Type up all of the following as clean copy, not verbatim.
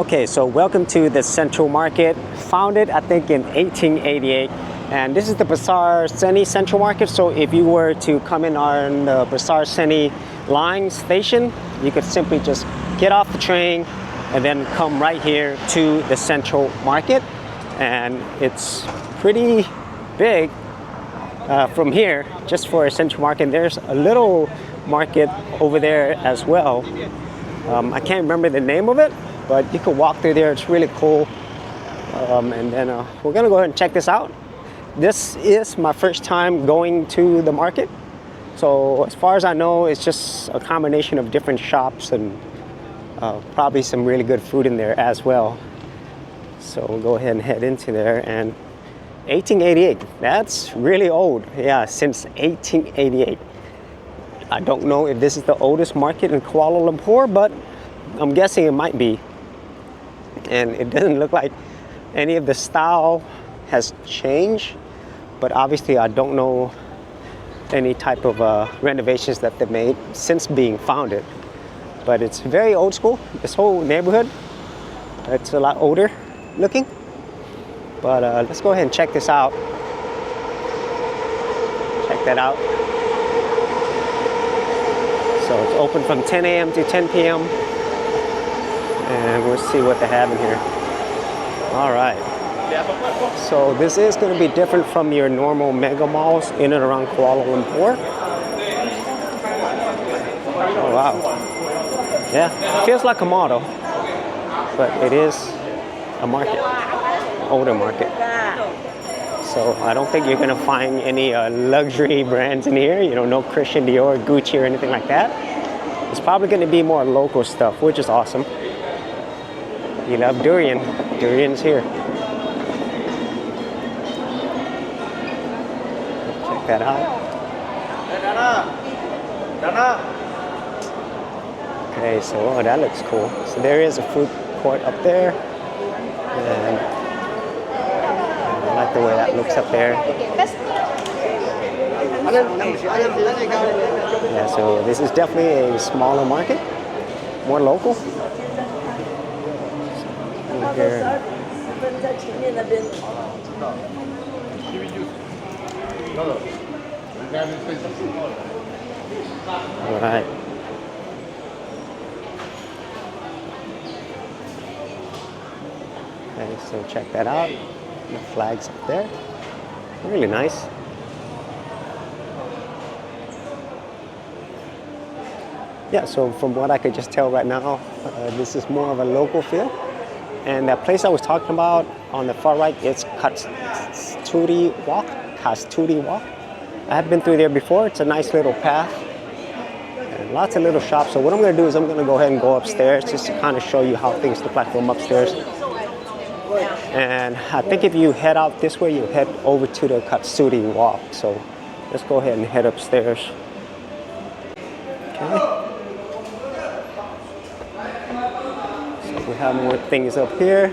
Okay, so welcome to the Central Market, founded I think in 1888, and this is the Besar Seni Central Market. So if you were to come in on the Besar Seni line station, you could simply just get off the train and then come right here to the Central Market, and it's pretty big from here just for a Central Market. There's a little market over there as well. I can't remember the name of it, but you can walk through there. It's really cool. And then we're gonna go ahead and check this out. This is my first time going to the market. So as far as I know, it's just a combination of different shops and probably some really good food in there as well. So we'll go ahead and head into there. And 1888, that's really old. Yeah, since 1888. I don't know if this is the oldest market in Kuala Lumpur, but I'm guessing it might be. And it doesn't look like any of the style has changed, but obviously I don't know any type of renovations that they made since being founded. But it's very old school. This whole neighborhood, it's a lot older looking. But let's go ahead and check this out. Check that out. So it's open from 10 a.m. to 10 p.m. And we'll see what they have in here. All right. So this is going to be different from your normal mega malls in and around Kuala Lumpur. Oh, wow. Yeah, it feels like a mall though, but it is a market, an older market. So I don't think you're going to find any luxury brands in here. You know, no Christian Dior, Gucci, or anything like that. It's probably going to be more local stuff, which is awesome. You love durian. Durian's here. Check that out. Okay, so oh, that looks cool. So there is a food court up there. And I like the way that looks up there. Yeah, so this is definitely a smaller market, more local. Here. All right. Okay, so check that out. The flags up there. Really nice. Yeah, so from what I could just tell right now, this is more of a local feel. And that place I was talking about on the far right, it's Kasturi Walk. Kasturi Walk. I have been through there before. It's a nice little path. And lots of little shops. So what I'm going to do is I'm going to go ahead and go upstairs just to kind of show you how things look like from upstairs. And I think if you head out this way, you head over to the Kasturi Walk. So let's go ahead and head upstairs. Okay. We have more things up here.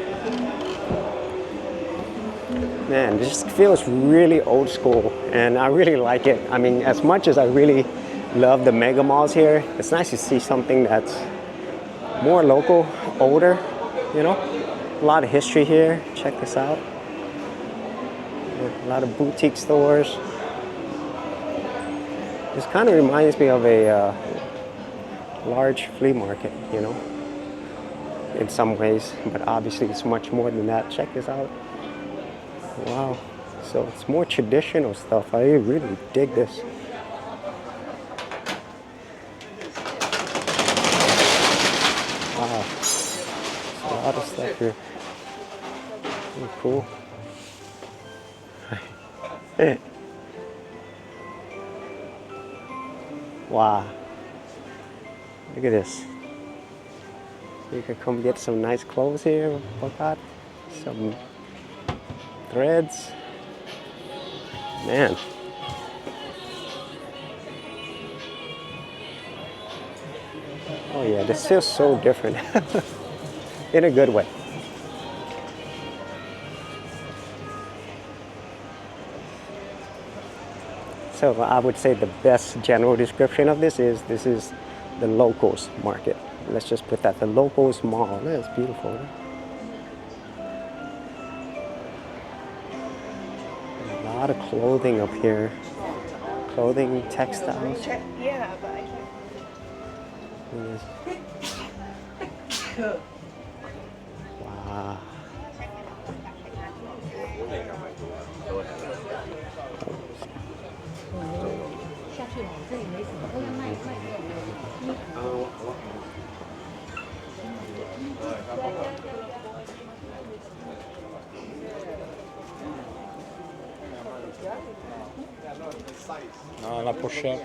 Man, this feels really old school, and I really like it. I mean, as much as I really love the mega malls here, it's nice to see something that's more local, older, you know. A lot of history here. Check this out. A lot of boutique stores. This kind of reminds me of a large flea market, you know, in some ways, but obviously it's much more than that. Check this out. Wow. So it's more traditional stuff. I really dig this. Wow. A lot of stuff here. Really cool. Wow. Look at this. You can come get some nice clothes here, pocket, some threads. Man. Oh yeah, this feels so different in a good way. So I would say the best general description of this is the locals market. let's just put that, the locals mall. That's beautiful. A lot of clothing up here. Clothing, textiles. Yeah, but I can't. Wow. Ah, la pochette.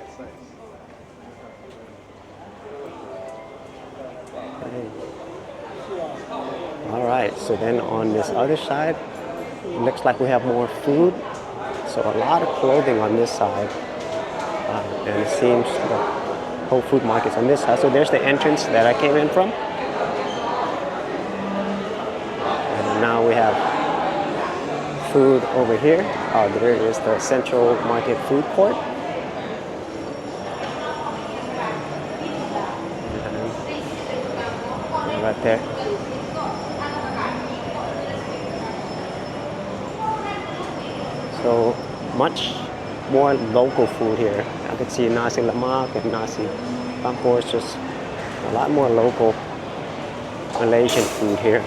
All right, so then on this other side, it looks like we have more food. So a lot of clothing on this side. And it seems the whole food market's on this side. So there's the entrance that I came in from. And now we have food over here. Oh, there is the Central Market food court. And right there. So much more local food here. I could see nasi lemak and nasi campur. It's just a lot more local Malaysian food here.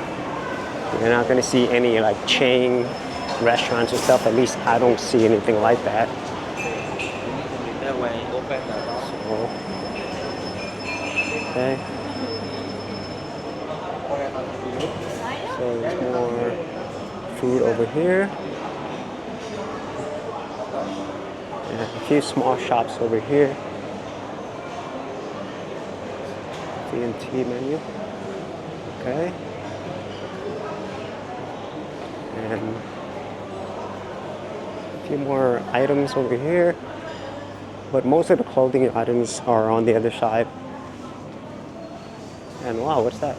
You're not going to see any like chain restaurants and stuff. At least I don't see anything like that. So, okay. So there's more food over here. And a few small shops over here. T&T menu. Okay. And a few more items over here. But most of the clothing items are on the other side. And wow, what's that?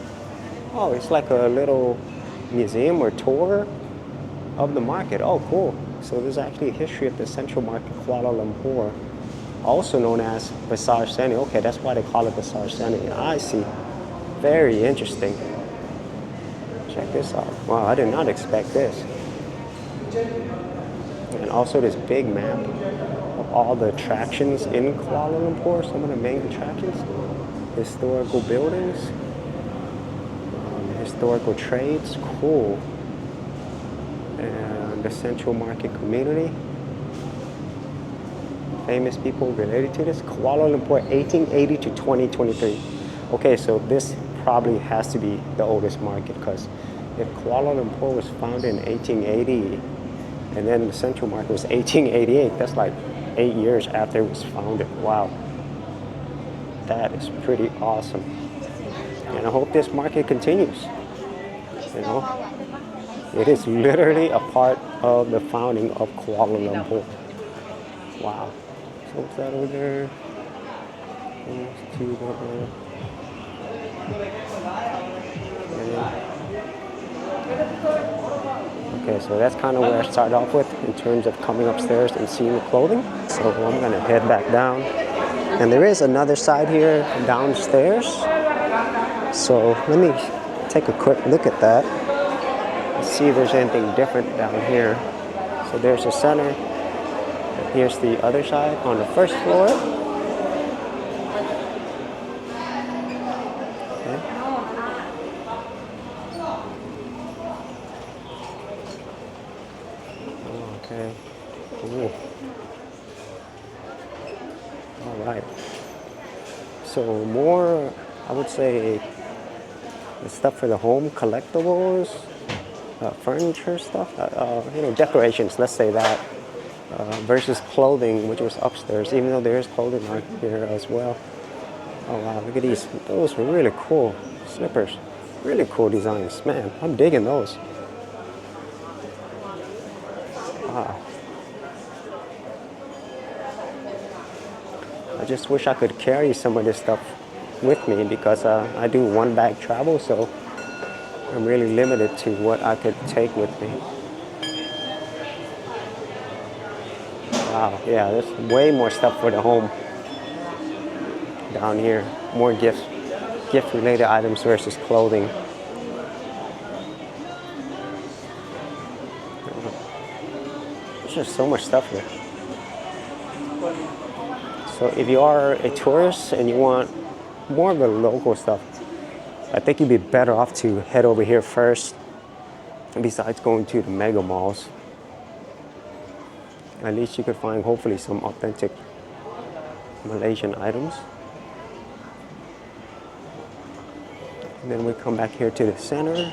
Oh, it's like a little museum or tour of the market. Oh, cool. So there's actually a history of the Central Market, Kuala Lumpur, also known as Pasar Seni. Okay, that's why they call it Pasar Seni. I see. Very interesting. Check this out. Wow, I did not expect this. And also this big map of all the attractions in Kuala Lumpur, some of the main attractions. Historical buildings, historical trades, cool. And the Central Market community. Famous people related to this. Kuala Lumpur, 1880 to 2023. Okay, so this probably has to be the oldest market, because if Kuala Lumpur was founded in 1880 and then the Central Market was 1888, that's like 8 years after it was founded. Wow. That is pretty awesome. And I hope this market continues. You know? It is literally a part of the founding of Kuala Lumpur. Wow. So what's that over there? Okay, so that's kind of where I started off with in terms of coming upstairs and seeing the clothing. So I'm gonna head back down. And there is another side here downstairs. So let me take a quick look at that. See if there's anything different down here. So there's the center. Here's the other side on the first floor. Okay. Cool. All right. So more, I would say, the stuff for the home, collectibles. Furniture stuff, you know, decorations, let's say that, versus clothing, which was upstairs, even though there is clothing right here as well. Oh wow, look at these. Those were really cool. Slippers. Really cool designs. Man, I'm digging those. Wow. I just wish I could carry some of this stuff with me, because I do one bag travel, so I'm really limited to what I could take with me. Wow, yeah, there's way more stuff for the home down here. More gifts. gift related items versus clothing. There's just so much stuff here. So if you are a tourist and you want more of the local stuff, I think you'd be better off to head over here first, besides going to the mega malls. At least you could find hopefully some authentic Malaysian items. And then we come back here to the center.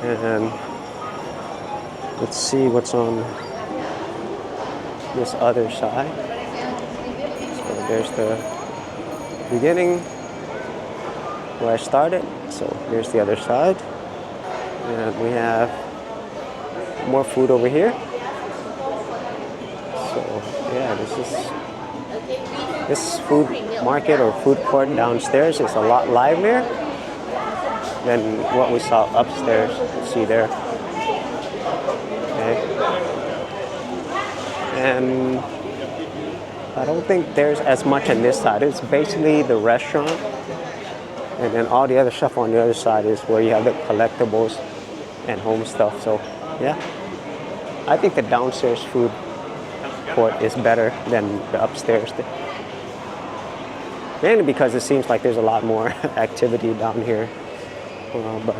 And let's see what's on this other side. So there's the beginning where I started. So here's the other side. And we have more food over here. So yeah, this food market or food court downstairs is a lot livelier than what we saw upstairs. See there. Okay. And I don't think there's as much on this side. It's basically the restaurant, and then all the other stuff on the other side is where you have the collectibles and home stuff. So yeah, I think the downstairs food court is better than the upstairs. Mainly because it seems like there's a lot more activity down here. But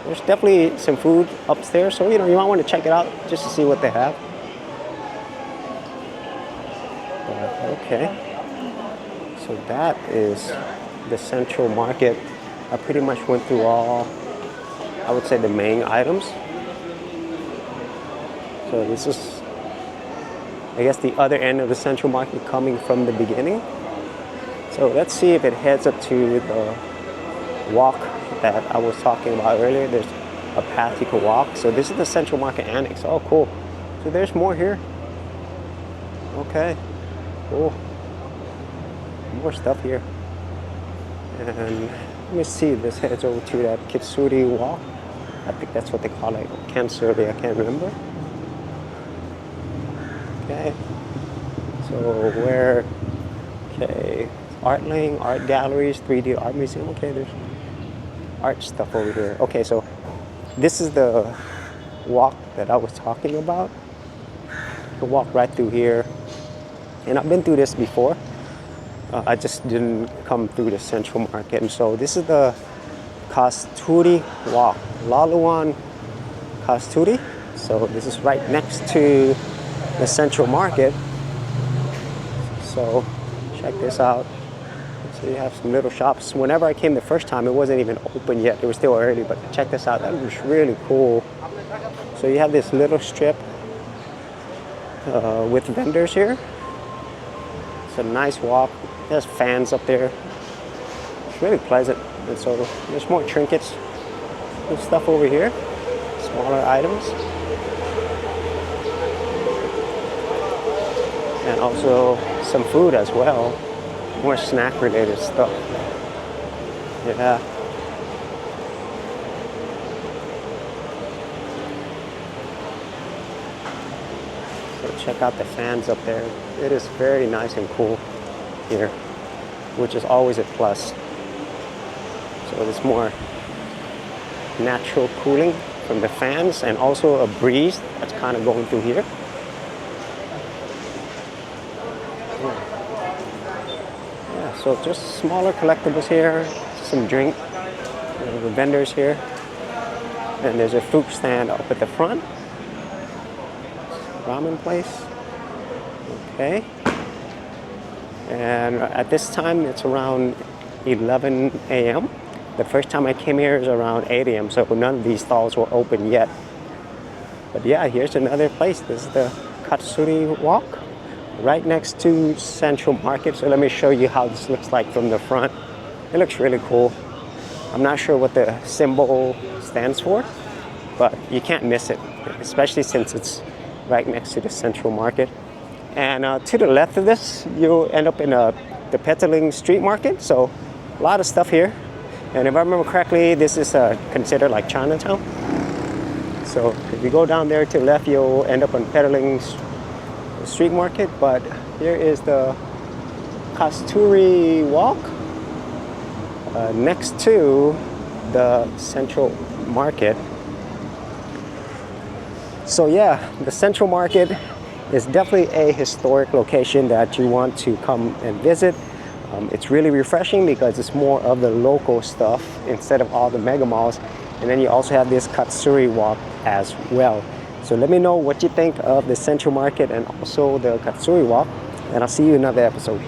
there's definitely some food upstairs, so you might want to check it out just to see what they have. Okay, so that is the central market. I pretty much went through all, I would say, the main items. So this is, I guess, the other end of the central market coming from the beginning. So let's see if it heads up to the walk that I was talking about earlier. There's a path you can walk. So this is the central market annex. Oh, cool. So there's more here. Okay, cool. More stuff here. And let me see, this heads over to that Kasturi Walk. I think that's what they call it. Kasturi, I can't remember. Okay. So where, okay, art lane, art galleries, 3D art museum. Okay, there's art stuff over here. Okay, so this is the walk that I was talking about. You can walk right through here. And I've been through this before. I just didn't come through the central market. And so this is the Kasturi Walk, Laluan Kasturi. So this is right next to the central market. So check this out. So you have some little shops. Whenever I came the first time, it wasn't even open yet. It was still early, but check this out. That was really cool. So you have this little strip with vendors here. It's a nice walk. There's fans up there. It's really pleasant. And so there's more trinkets and stuff over here. Smaller items. And also some food as well. More snack related stuff. Yeah. So check out the fans up there. It is very nice and cool here, which is always a plus. So there's more natural cooling from the fans and also a breeze that's kind of going through here. Yeah, so just smaller collectibles here, some drink, the vendors here. And there's a fruit stand up at the front. Ramen place. Okay. And at this time, it's around 11 a.m. The first time I came here was around 8 a.m., so none of these stalls were open yet. But yeah, here's another place. This is the Kasturi Walk, right next to Central Market. So let me show you how this looks like from the front. It looks really cool. I'm not sure what the symbol stands for, but you can't miss it, especially since it's right next to the Central Market. And to the left of this, you'll end up in the Petaling Street Market. So a lot of stuff here. And if I remember correctly, this is considered like Chinatown. So if you go down there to the left, you'll end up on Petaling Street Market. But here is the Kasturi Walk next to the Central Market. So yeah, the Central Market is definitely a historic location that you want to come and visit. It's really refreshing because it's more of the local stuff instead of all the mega malls. And then you also have this Kasturi Walk as well. So let me know what you think of the Central Market and also the Kasturi Walk, and I'll see you in another episode.